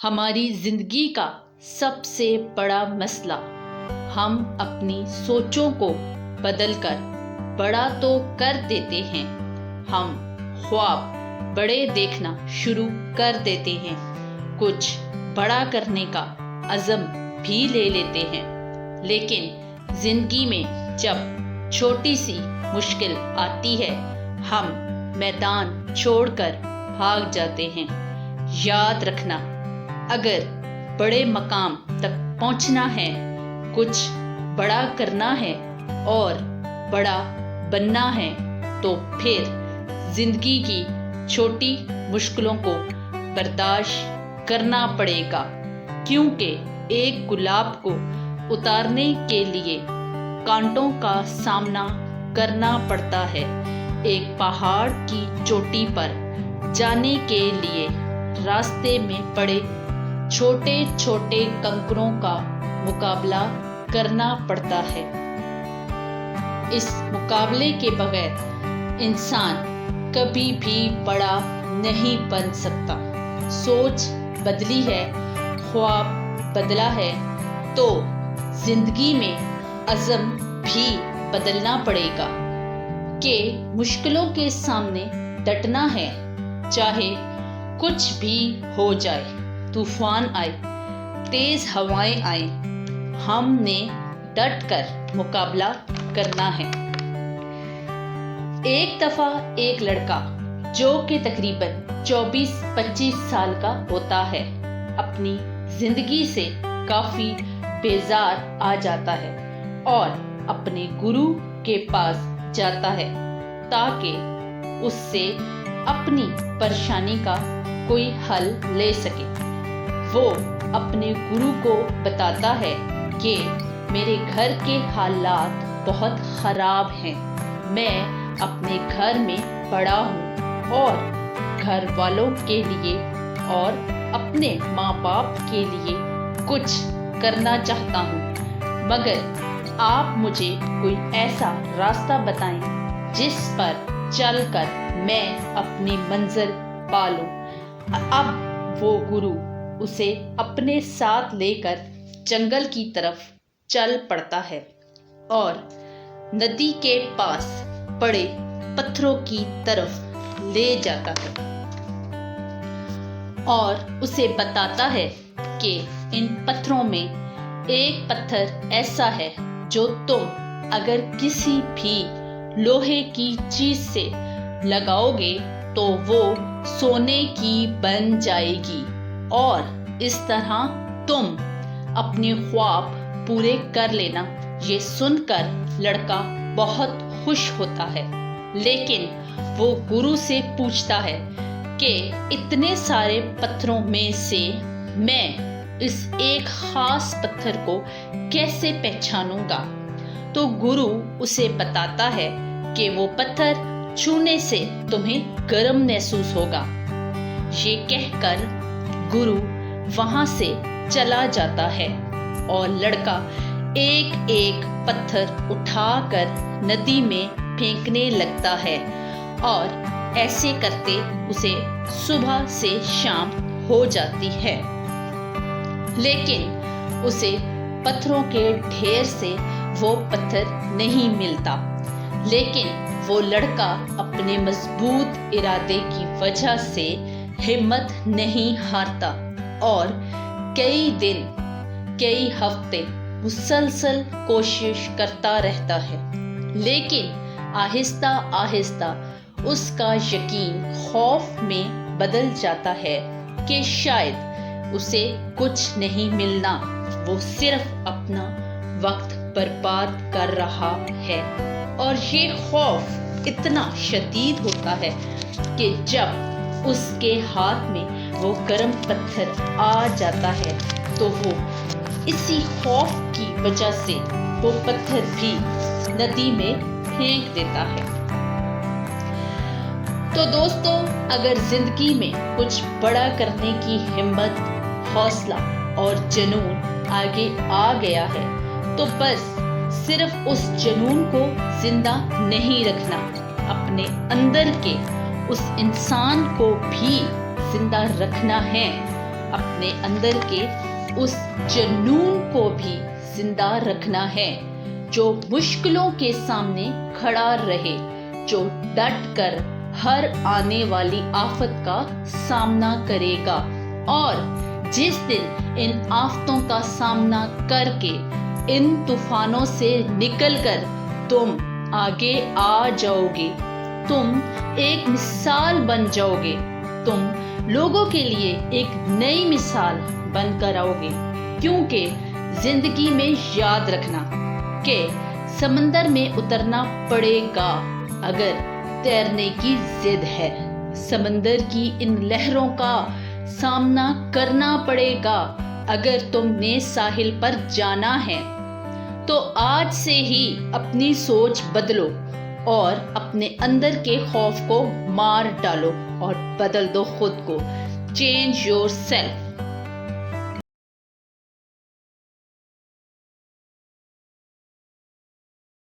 ہماری زندگی کا سب سے بڑا مسئلہ ہم اپنی سوچوں کو بدل کر بڑا تو کر دیتے ہیں، ہم خواب بڑے دیکھنا شروع کر دیتے ہیں، کچھ بڑا کرنے کا عزم بھی لے لیتے ہیں، لیکن زندگی میں جب چھوٹی سی مشکل آتی ہے ہم میدان چھوڑ کر بھاگ جاتے ہیں۔ یاد رکھنا، اگر بڑے مقام تک پہنچنا ہے، کچھ بڑا کرنا ہے اور بڑا بننا ہے تو پھر زندگی کی چھوٹی مشکلوں کو برداشت کرنا پڑے گا، کیونکہ ایک گلاب کو اتارنے کے لیے کانٹوں کا سامنا کرنا پڑتا ہے، ایک پہاڑ کی چوٹی پر جانے کے لیے راستے میں پڑے چھوٹے چھوٹے کنکروں کا مقابلہ کرنا پڑتا ہے۔ اس مقابلے کے بغیر انسان کبھی بھی بڑا نہیں بن سکتا۔ سوچ بدلی ہے، خواب بدلا ہے تو زندگی میں عزم بھی بدلنا پڑے گا کہ مشکلوں کے سامنے ڈٹنا ہے، چاہے کچھ بھی ہو جائے، طوفان آئے، تیز ہوائیں آئیں، ہم نے ڈٹ کر مقابلہ کرنا ہے۔ ایک دفعہ ایک لڑکا جو کہ تقریباً 24-25 سال کا ہوتا ہے، اپنی زندگی سے کافی بیزار آ جاتا ہے اور اپنے گرو کے پاس جاتا ہے تاکہ اس سے اپنی پریشانی کا کوئی حل لے سکے۔ وہ اپنے گرو کو بتاتا ہے کہ میرے گھر کے حالات بہت خراب ہیں، میں اپنے گھر میں بڑا ہوں اور گھر والوں کے لیے اور اپنے ماں باپ کے لیے کچھ کرنا چاہتا ہوں، مگر آپ مجھے کوئی ایسا راستہ بتائیں جس پر چل کر میں اپنی منزل پالوں۔ اب وہ گرو اسے اپنے ساتھ لے کر جنگل کی طرف چل پڑتا ہے اور ندی کے پاس پڑے پتھروں کی طرف لے جاتا ہے اور اسے بتاتا ہے کہ ان پتھروں میں ایک پتھر ایسا ہے جو تم اگر کسی بھی لوہے کی چیز سے لگاؤ گے تو وہ سونے کی بن جائے گی اور اس طرح تم اپنے خواب پورے کر لینا۔ یہ سن کر لڑکا بہت خوش ہوتا ہے، لیکن وہ گرو سے پوچھتا ہے کہ اتنے سارے پتھروں میں سے میں اس ایک خاص پتھر کو کیسے پہچانوں گا؟ تو گرو اسے بتاتا ہے کہ وہ پتھر چھونے سے تمہیں گرم محسوس ہوگا۔ یہ کہہ کر گرو وہاں سے چلا جاتا ہے اور لڑکا ایک ایک پتھر اٹھا کر ندی میں پھینکنے لگتا ہے اور ایسے کرتے اسے صبح سے شام ہو جاتی ہے، لیکن اسے پتھروں کے ڈھیر سے وہ پتھر نہیں ملتا، لیکن وہ لڑکا اپنے مضبوط ارادے کی وجہ سے ہمت نہیں ہارتا اور کئی دن کئی ہفتے مسلسل کوشش کرتا رہتا ہے، لیکن آہستہ آہستہ اس کا یقین خوف میں بدل جاتا ہے کہ شاید اسے کچھ نہیں ملنا، وہ صرف اپنا وقت برباد کر رہا ہے۔ اور یہ خوف اتنا شدید ہوتا ہے کہ جب اس کے ہاتھ میں وہ گرم پتھر آ جاتا ہے تو وہ اسی خوف کی وجہ سے وہ پتھر بھی ندی میں پھینک دیتا ہے۔ تو دوستو، اگر زندگی میں کچھ بڑا کرنے کی ہمت، حوصلہ اور جنون آگے آ گیا ہے تو بس صرف اس جنون کو زندہ نہیں رکھنا، اپنے اندر کے اس انسان کو بھی زندہ رکھنا ہے، اپنے اندر کے اس جنون کو بھی زندہ رکھنا ہے جو مشکلوں کے سامنے کھڑا رہے، جو ڈٹ کر ہر آنے والی آفت کا سامنا کرے گا، اور جس دن ان آفتوں کا سامنا کر کے ان طوفانوں سے نکل کر تم آگے آ جاؤ گے، تم ایک مثال بن جاؤ گے، تم لوگوں کے لیے ایک نئی مثال بن کر آؤ گے۔ کیونکہ زندگی میں یاد رکھنا کہ سمندر میں اترنا پڑے گا اگر تیرنے کی ضد ہے، سمندر کی ان لہروں کا سامنا کرنا پڑے گا اگر تم نے ساحل پر جانا ہے۔ تو آج سے ہی اپنی سوچ بدلو اور اپنے اندر کے خوف کو مار ڈالو اور بدل دو خود کو۔ Change your self.